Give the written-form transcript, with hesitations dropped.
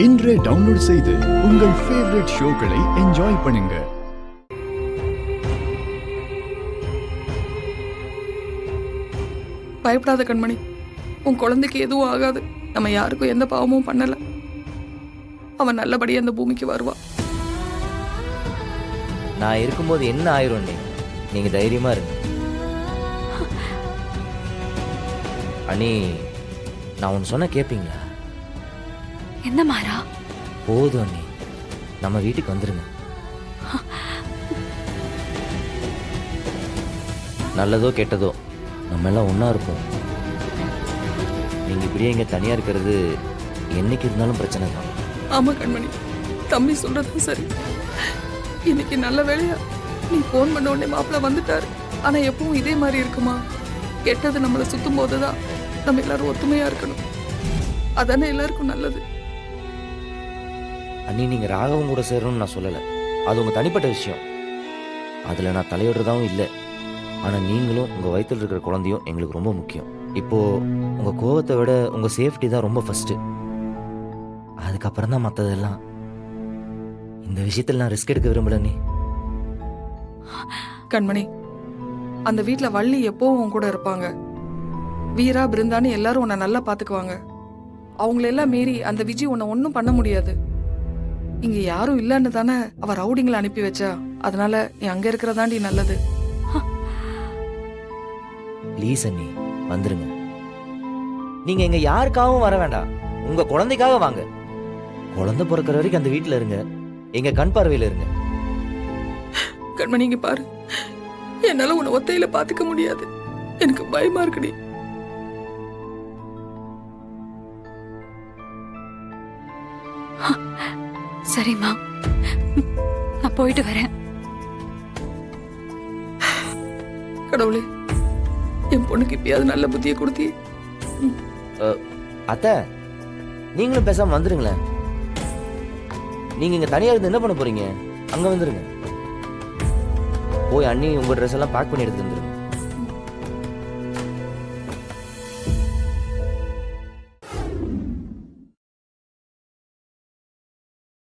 இன்றே டவுன்லோட் செய்து உங்கள் ஃபேவரட் ஷோக்களை என்ஜாய் பண்ணுங்க. பயப்படாத கண்மணி, உன் குழந்தைக்கு எதுவும் ஆகாது. நம்ம யாருக்கும் எந்த பாவமும் பண்ணல. அவன் நல்லபடியா அந்த பூமிக்கு வருவான். நான் இருக்கும்போது என்ன ஆயிரும்? நீங்க தைரியமா இருங்க அண்ணி. நான் ஒன்று சொன்ன கேட்பீங்களா? என்ன மாறா? போதும் அண்ணி, நம்ம வீட்டுக்கு வந்துருங்க. நல்லதோ கெட்டதோ நம்ம எல்லாம் ஒன்றா இருப்போம். நீங்கள் இப்படியே இங்கே தனியாக இருக்கிறது என்னைக்கு இருந்தாலும் பிரச்சனை தான். ஆமா கண்மணி, தம்பி சொல்றதும் சரி. இன்னைக்கு நல்ல வேலையா நீ போன் பண்ண உடனே மாப்பிள்ள வந்துட்டாரு. ஆனா எப்பவும் இதே மாதிரி இருக்குமா? கெட்டது நம்மளை சுத்தும் போதுதான் நம்ம எல்லாரும் ஒத்துமையா இருக்கணும். அதானே எல்லாருக்கும் நல்லது. அண்ணி, நீங்கள் ராகவும் கூட சேரணும்னு நான் சொல்லலை. அது உங்கள் தனிப்பட்ட விஷயம். அதில் நான் தலையிடுறதாவும் இல்லை. ஆனால் நீங்களும் உங்கள் வயிற்றில் இருக்கிற குழந்தையும் எங்களுக்கு ரொம்ப முக்கியம். இப்போது உங்கள் கோவத்தை விட உங்கள் சேஃப்டி தான் ரொம்ப ஃபஸ்ட்டு. அதுக்கப்புறம் தான் மற்றதெல்லாம். இந்த விஷயத்தில் நான் ரிஸ்க் எடுக்க விரும்பல நீ. கண்மணி, அந்த வீட்டுல வள்ளி எப்பவும் உன் கூட இருப்பாங்க. வீரா பிருந்தான்னு எல்லாரும் உன்னை நல்லா பாத்துக்குவாங்க. அவங்களெல்லாம் மீறி அந்த விஜி உன்னை ஒன்னும் பண்ண முடியாது. இங்க யாரும் இல்லன்னு தானே அவ ரவுடிங்களை அனுப்பி வச்சா. அதனால நீ அங்க இருக்கிறதாண்டி நல்லது. ப்ளீஸ் அண்ணி, வந்துருங்க. நீங்க எங்க யாருக்காகவும் வர வேண்டாம். உங்க குழந்தைக்காக வாங்க. குழந்தை பிறக்கிற வரைக்கும் அந்த வீட்டுல இருங்க. எங்க கண் பார்வையில இருங்க. கண்மணி, இங்க பாரு, என்னால உன்னை ஒத்தையில பாத்துக்க முடியாது. எனக்கு பயமா இருக்குடி. சரிம்மா, நான் போயிட்டு வரேன். கடவுளே, என் பொண்ணுக்கு இப்பயாவது நல்ல புத்தியை கொடுத்தியே. அத்தை, நீங்களும் பேசாம வந்துருங்களேன். நீங்க இங்க தனியா இருந்து என்ன பண்ண போறீங்க? அங்க வந்துருங்க. போய் அண்ணி உங்க ட்ரெஸ் எல்லாம் பேக் பண்ணி எடுத்து வந்துருங்க.